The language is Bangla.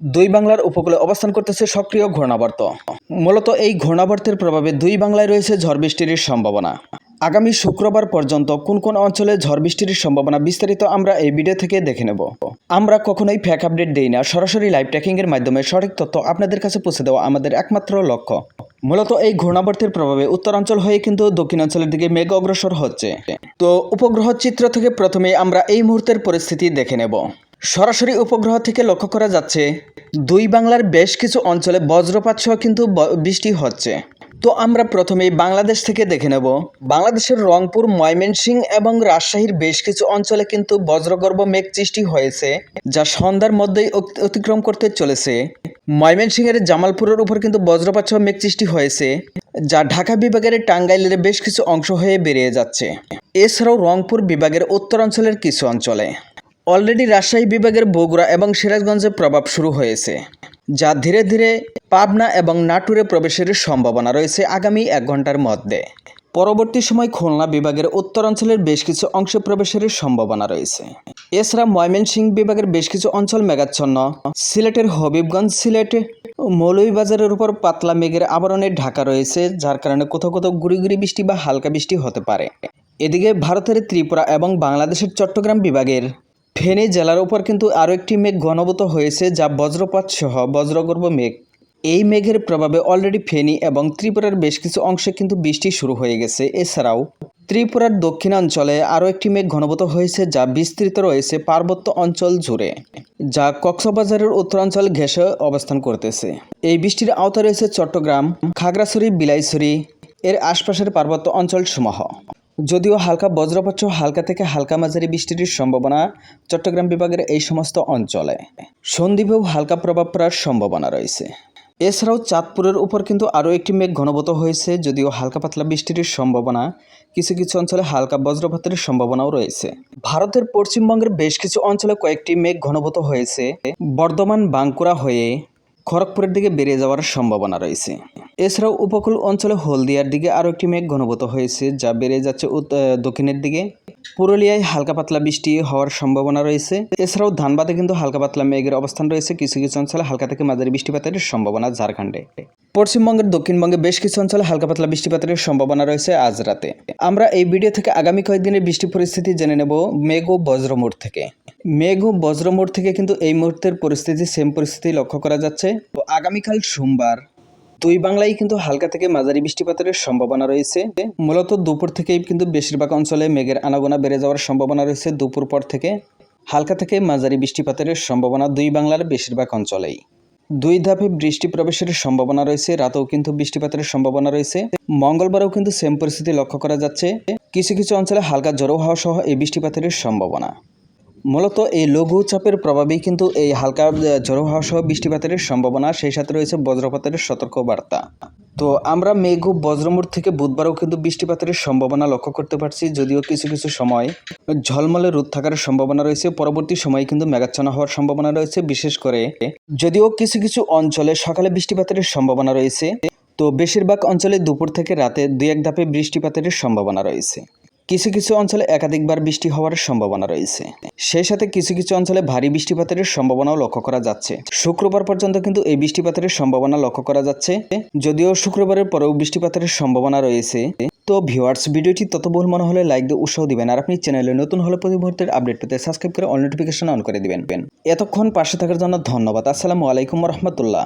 দুই বাংলার উপকূলে অবস্থান করতেছে সক্রিয় ঘূর্ণাবর্ত। মূলত এই ঘূর্ণাবর্তের প্রভাবে দুই বাংলায় রয়েছে ঝড় বৃষ্টির সম্ভাবনা। আগামী শুক্রবার পর্যন্ত কোন কোন অঞ্চলে ঝড় বৃষ্টির সম্ভাবনা বিস্তারিত আমরা এই ভিডিও থেকে দেখে নেব। আমরা কখনোই ফেক আপডেট দেই না, সরাসরি লাইভ ট্র্যাকিংয়ের মাধ্যমে সঠিক তথ্য আপনাদের কাছে পৌঁছে দেওয়া আমাদের একমাত্র লক্ষ্য। মূলত এই ঘূর্ণাবর্তের প্রভাবে উত্তরাঞ্চল হয়ে কিন্তু দক্ষিণাঞ্চলের দিকে মেঘ অগ্রসর হচ্ছে। তো উপগ্রহ চিত্র থেকে প্রথমে আমরা এই মুহূর্তের পরিস্থিতি দেখে নেব। সরাসরি উপগ্রহ থেকে লক্ষ্য করা যাচ্ছে দুই বাংলার বেশ কিছু অঞ্চলে বজ্রপাত সহ কিন্তু বৃষ্টি হচ্ছে। তো আমরা প্রথমেই বাংলাদেশ থেকে দেখে নেব। বাংলাদেশের রংপুর, ময়মনসিংহ এবং রাজশাহীর বেশ কিছু অঞ্চলে কিন্তু বজ্রগর্ভ মেঘ সৃষ্টি হয়েছে, যা সন্ধ্যার মধ্যেই অতিক্রম করতে চলেছে। ময়মনসিংহের জামালপুরের উপর কিন্তু বজ্রপাত সহ মেঘ সৃষ্টি হয়েছে, যা ঢাকা বিভাগের টাঙ্গাইলের বেশ কিছু অংশ হয়ে বেরিয়ে যাচ্ছে। এছাড়াও রংপুর বিভাগের উত্তরাঞ্চলের কিছু অঞ্চলে অলরেডি রাজশাহী বিভাগের বগুড়া এবং সিরাজগঞ্জে প্রভাব শুরু হয়েছে, যা ধীরে ধীরে পাবনা এবং নাটোরে প্রবেশের সম্ভাবনা রয়েছে আগামী 1 ঘন্টার মধ্যে। পরবর্তী সময় খুলনা বিভাগের উত্তরাঞ্চলের বেশ কিছু অংশে প্রবেশের সম্ভাবনা রয়েছে। এছাড়া ময়মনসিংহ বিভাগের বেশ কিছু অঞ্চল মেঘাচ্ছন্ন। সিলেটের হবিবগঞ্জ, সিলেট মৌলভীবাজারের উপর পাতলা মেঘের আবরণে ঢাকা রয়েছে, যার কারণে কোথাও কোথাও গুড়ি গুড়ি বৃষ্টি বা হালকা বৃষ্টি হতে পারে। এদিকে ভারতের ত্রিপুরা এবং বাংলাদেশের চট্টগ্রাম বিভাগের ফেনী জেলার উপর কিন্তু আরও একটি মেঘ ঘনীভূত হয়েছে, যা বজ্রপাত সহ বজ্রগর্ভ মেঘ। এই মেঘের প্রভাবে অলরেডি ফেনী এবং ত্রিপুরার বেশ কিছু অংশে কিন্তু বৃষ্টি শুরু হয়ে গেছে। এছাড়াও ত্রিপুরার দক্ষিণাঞ্চলে আরও একটি মেঘ ঘনীভূত হয়েছে, যা বিস্তৃত রয়েছে পার্বত্য অঞ্চল জুড়ে, যা কক্সবাজারের উত্তরাঞ্চল ঘেঁষে অবস্থান করতেছে। এই বৃষ্টির আওতায় রয়েছে চট্টগ্রাম, খাগড়াছড়ি, বিলাইছড়ি এর আশপাশের পার্বত্য অঞ্চলসমূহ। যদিও হালকা বজ্রপাত সহ হালকা থেকে হালকা মাঝারি বৃষ্টির সম্ভাবনা চট্টগ্রাম বিভাগের এই সমস্ত অঞ্চলে। সন্দ্বীপেও হালকা প্রভাব পড়ার সম্ভাবনা রয়েছে। এছাড়াও চাঁদপুরের উপর কিন্তু আরও একটি মেঘ ঘনীভূত হয়েছে, যদিও হালকা পাতলা বৃষ্টির সম্ভাবনা, কিছু কিছু অঞ্চলে হালকা বজ্রপাতের সম্ভাবনাও রয়েছে। ভারতের পশ্চিমবঙ্গের বেশ কিছু অঞ্চলে কয়েকটি মেঘ ঘনীভূত হয়েছে, বর্ধমান, বাঁকুড়া হয়ে খড়গপুরের দিকে বেরিয়ে যাওয়ার সম্ভাবনা রয়েছে। এছাড়াও উপকূল অঞ্চলে হলদিয়ার দিকে আরও একটি মেঘ ঘনীভূত হয়েছে, যা বেরিয়ে যাচ্ছে দক্ষিণের দিকে। পুরুলিয়ায় হালকা পাতলা বৃষ্টি হওয়ার সম্ভাবনা রয়েছে। এছাড়াও ধানবাদে কিন্তু হালকা পাতলা মেঘের অবস্থান রয়েছে, কিছু কিছু অঞ্চলে হালকা থেকে মাঝারি বৃষ্টিপাতের সম্ভাবনা ঝাড়খণ্ডে। পশ্চিমবঙ্গের দক্ষিণবঙ্গে বেশ কিছু অঞ্চলে হালকা পাতলা বৃষ্টিপাতের সম্ভাবনা রয়েছে আজ রাতে। আমরা এই ভিডিও থেকে আগামী কয়েকদিনের বৃষ্টি পরিস্থিতি জেনে নেব মেঘ ও বজ্রমোড় থেকে। মেঘ ও বজ্রমোড় থেকে কিন্তু এই মুহূর্তের পরিস্থিতি সেম পরিস্থিতি লক্ষ্য করা যাচ্ছে। তো আগামীকাল সোমবার দুই বাংলায় কিন্তু হালকা থেকে মাঝারি বৃষ্টিপাতের সম্ভাবনা রয়েছে। মূলত দুপুর থেকেই কিন্তু বেশিরভাগ অঞ্চলে মেঘের আনাগোনা বেড়ে যাওয়ার সম্ভাবনা রয়েছে। দুপুর পর থেকে হালকা থেকে মাঝারি বৃষ্টিপাতের সম্ভাবনা দুই বাংলার বেশিরভাগ অঞ্চলেই। 2 ধাপে বৃষ্টি প্রবেশের সম্ভাবনা রয়েছে, রাতেও কিন্তু বৃষ্টিপাতের সম্ভাবনা রয়েছে। মঙ্গলবারেও কিন্তু সেম পরিস্থিতি লক্ষ্য করা যাচ্ছে। কিছু কিছু অঞ্চলে হালকা ঝোড়ো হাওয়া সহ এই বৃষ্টিপাতের সম্ভাবনা। মূলত এই লঘুচাপের প্রভাবেই কিন্তু এই হালকা ঝোড়ো হাওয়া সহ বৃষ্টিপাতের সম্ভাবনা, সেই সাথে রয়েছে বজ্রপাতের সতর্ক বার্তা। তো আমরা মেঘ ও বজ্রমোড় থেকে বুধবারও কিন্তু বৃষ্টিপাতের সম্ভাবনা লক্ষ্য করতে পারছি, যদিও কিছু কিছু সময় ঝলমলে রোদ থাকার সম্ভাবনা রয়েছে। পরবর্তী সময়ে কিন্তু মেঘাচ্ছন্ন হওয়ার সম্ভাবনা রয়েছে, বিশেষ করে যদিও কিছু কিছু অঞ্চলে সকালে বৃষ্টিপাতের সম্ভাবনা রয়েছে। তো বেশিরভাগ অঞ্চলে দুপুর থেকে রাতে 2-1 ধাপে বৃষ্টিপাতের সম্ভাবনা রয়েছে। কিছু কিছু অঞ্চলে একাধিকবার বৃষ্টি হওয়ার সম্ভাবনা রয়েছে। সেই সাথে কিছু কিছু অঞ্চলে ভারী বৃষ্টিপাতের সম্ভাবনাও লক্ষ্য করা যাচ্ছে। শুক্রবার পর্যন্ত কিন্তু এই বৃষ্টিপাতের সম্ভাবনা লক্ষ্য করা যাচ্ছে, যদিও শুক্রবারের পরেও বৃষ্টিপাতের সম্ভাবনা রয়েছে। তো ভিউয়ার্স, ভিডিওটি ততবহুল মনে হলে লাইক দিয়ে উৎসাহ দিবেন, আর আপনি চ্যানেলে নতুন হলে প্রতি মুহূর্তের আপডেট পেতে সাবস্ক্রাইব করে অল নোটিফিকেশন অন করে দিবেন। এতক্ষণ পাশে থাকার জন্য ধন্যবাদ। আসসালামু আলাইকুম রহমতুল্লাহ।